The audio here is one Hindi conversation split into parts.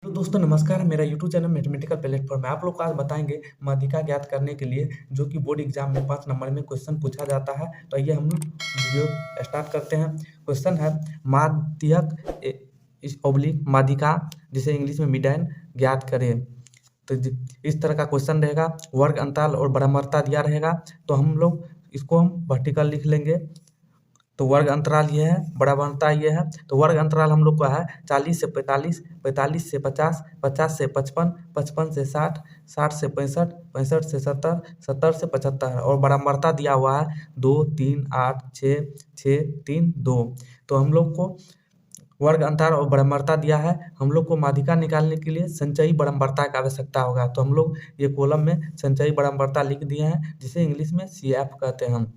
तो दोस्तों नमस्कार, मेरा यूट्यूब चैनल मैथमेटिकल प्लेटफॉर्म है। आप लोग को आज बताएंगे माध्यिका ज्ञात करने के लिए जो कि बोर्ड एग्जाम में 5 नंबर में क्वेश्चन पूछा जाता है। तो आइए हम वीडियो स्टार्ट करते हैं। क्वेश्चन है माध्यक ऑब्लिक माध्यिका जिसे इंग्लिश में मिडाइन ज्ञात करें। तो इस तरह का क्वेश्चन रहेगा। वर्ग अंतराल और बराबरता दिया रहेगा। तो हम लोग इसको हम वर्टिकल लिख लेंगे। तो वर्ग अंतराल ये है, बराबरता ये है। तो वर्ग अंतराल हम लोग का है 40 से 45, 45 से 50, 50 से 55, 55 से 60, 60 से 65, 65 से 70, 70 से 75 और बराबरता दिया हुआ है 2, 3, 8, 6, 6, 3, 2। तो हम लोग को वर्ग अंतराल और बराबरता दिया है। हम लोग को माध्यिका निकालने के लिए संचयी बराबरता की आवश्यकता होगा। तो हम लोग ये कॉलम में संचयी बराबरता लिख दिए हैं, जिसे इंग्लिश में CF कहते हैं। हम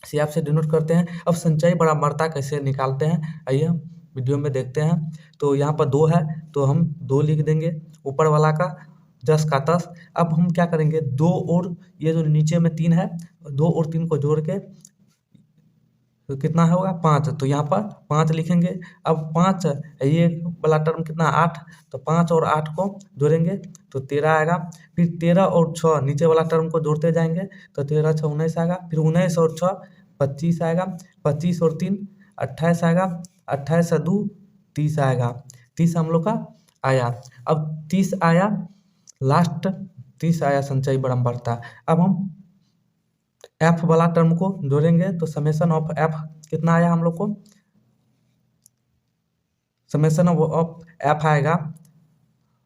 CF से डिनोट करते हैं। अब संचयी बराबरता कैसे निकालते हैं, आइए हम वीडियो में देखते हैं। तो यहाँ पर 2 है, तो हम 2 लिख देंगे ऊपर वाला का 10 का 10। अब हम क्या करेंगे, 2 और ये जो नीचे में 3 है, 2 और 3 को जोड़ के तो कितना होगा 5। तो यहाँ पर 5 लिखेंगे। अब 5 ये वाला टर्म कितना 8, तो 5 और 8 को जोड़ेंगे तो 13 आएगा। फिर 13 और 6 नीचे वाला टर्म को जोड़ते जाएंगे तो 13 6 19 आएगा। फिर 19 और 6 25 आएगा। 25 और 3 28 आएगा। 28 और 2 30 आएगा। 30 हम लोग का आया। अब 30 आया, लास्ट 30 आया संचयी बराबरता। अब हम एफ वाला टर्म को जोड़ेंगे तो समेशन ऑफ एफ कितना आया हम लोग को, समेशन ऑफ एफ आएगा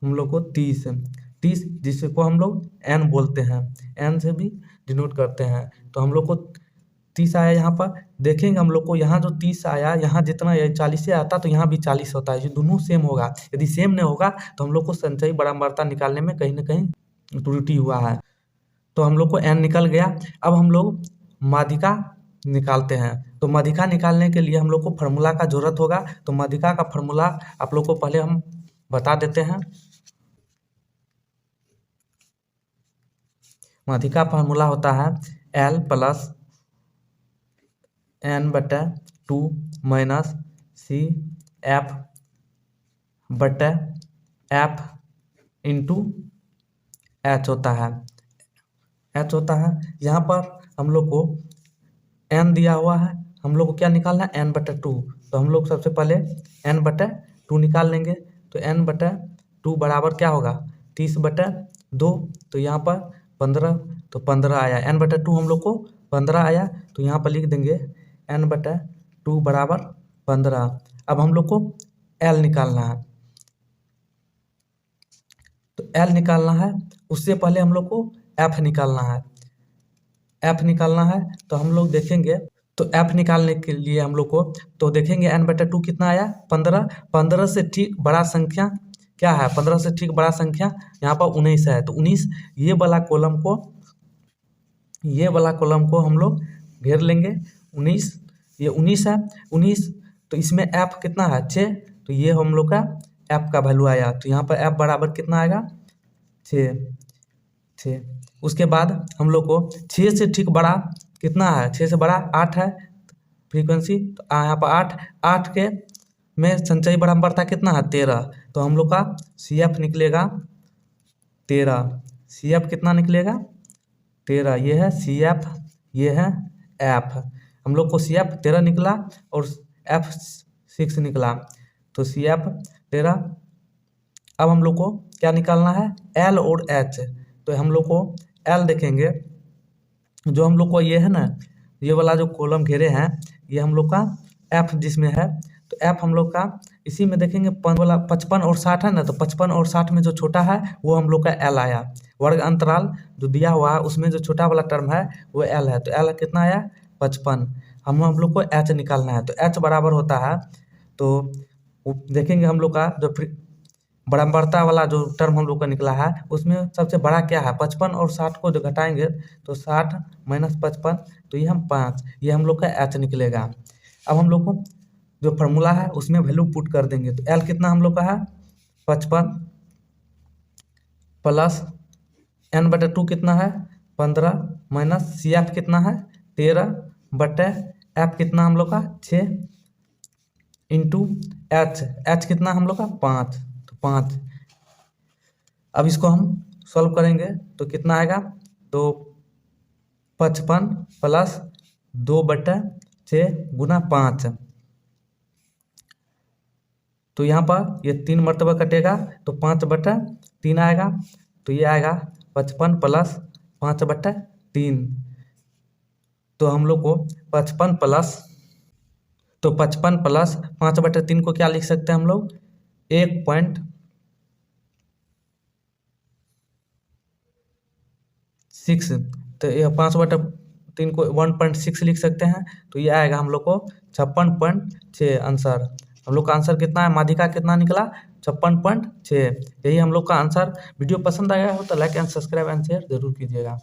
हम लोग को 30, जिसको हम लोग एन बोलते हैं, एन से भी डिनोट करते हैं। तो हम लोग को 30 आया। यहाँ पर देखेंगे हम लोग को यहाँ जो 30 आया, यहाँ जितना 40 से आता तो यहाँ भी 40 होता है। ये दोनों सेम होगा। यदि सेम नहीं होगा तो हम लोग को संचयी बराबरता निकालने में कहीं ना कहीं त्रुटि हुआ है। तो हम लोग को एन निकल गया। अब हम लोग माध्यिका निकालते हैं। तो माध्यिका निकालने के लिए हम लोग को फार्मूला का जरूरत होगा। तो माध्यिका का फार्मूला आप लोग को पहले हम बता देते हैं। माध्यिका फार्मूला होता है L plus N/2 minus CF बटे F इंटू H होता है। H होता है। यहाँ पर हम लोग को n दिया हुआ है, हम लोग को क्या निकालना है n/2। तो हम लोग सबसे पहले n/2 निकाल लेंगे। तो n/2 बराबर क्या होगा 30/2। तो यहाँ पर 15, तो 15 आया। n/2 हम लोग को 15 आया। तो यहाँ पर लिख देंगे n/2 बराबर 15। अब हम लोग को L निकालना है। तो L निकालना है, उससे पहले हम लोग को F निकालना है। F निकालना है तो हम लोग देखेंगे। तो F निकालने के लिए हम लोग को तो देखेंगे n/2 कितना आया 15। 15 से ठीक बड़ा संख्या क्या है, 15 से ठीक बड़ा संख्या यहाँ पर 19 है। तो 19 ये वाला कॉलम को हम लोग घेर लेंगे। 19 ये 19 है। 19 तो इसमें F कितना है 6। तो ये हम लोग का F का वैल्यू आया। तो यहाँ पर F बराबर कितना आएगा 6। उसके बाद हम लोग को 6 से ठीक बड़ा कितना है, 6 से बड़ा 8 है फ्रीक्वेंसी। तो यहाँ पर 8 के में संचयी बराबरता कितना है 13। तो हम लोग का CF निकलेगा 13। CF कितना निकलेगा 13। ये है CF, ये है F। हम लोग को CF 13 निकला और F 6 निकला। तो CF 13। अब हम लोग को क्या निकालना है L और H। तो हम लोग को L देखेंगे, जो हम लोग को ये है ना, ये वाला जो कॉलम घेरे हैं ये हम लोग का F जिसमें है। तो F हम लोग का इसी में देखेंगे 55 और 60 है ना। तो 55 और 60 में जो छोटा है वो हम लोग का L आया। वर्ग अंतराल जो दिया हुआ है उसमें जो छोटा वाला टर्म है वो L है। तो L कितना आया 55। हम लोग को H निकालना है। तो H बराबर होता है, तो देखेंगे हम लोग का जो बराबरता वाला जो टर्म हम लोग का निकला है उसमें सबसे बड़ा क्या है 55 और 60 को जो घटाएंगे तो 60 माइनस 55, तो ये हम 5, ये हम लोग का H निकलेगा। अब हम लोग को जो फार्मूला है उसमें वैल्यू पुट कर देंगे। तो L कितना हम लोग का है 55 प्लस n/2 कितना है 15 माइनस CF कितना है 13 बटे F कितना हम लोग का 6 इंटू H कितना हम लोग का 5। तो 5 अब इसको हम सॉल्व करेंगे तो कितना आएगा, तो 55 प्लस 2/6 गुना 5, तो यहाँ पर ये 3 मरतबा कटेगा तो 5/3 आएगा, तो ये आएगा 55 प्लस 5/3। तो हम लोग को 55 प्लस 5/3 को क्या लिख सकते हैं हम लोग, 1.6, तो ये 5/3 को 1.6 लिख सकते हैं, तो ये आएगा हम लोग को 56.6 आंसर। हम लोग का आंसर कितना है, माध्यिका कितना निकला, 56.6। यही हम लोग का आंसर। वीडियो पसंद आया हो तो like and subscribe and share जरूर कीजिएगा।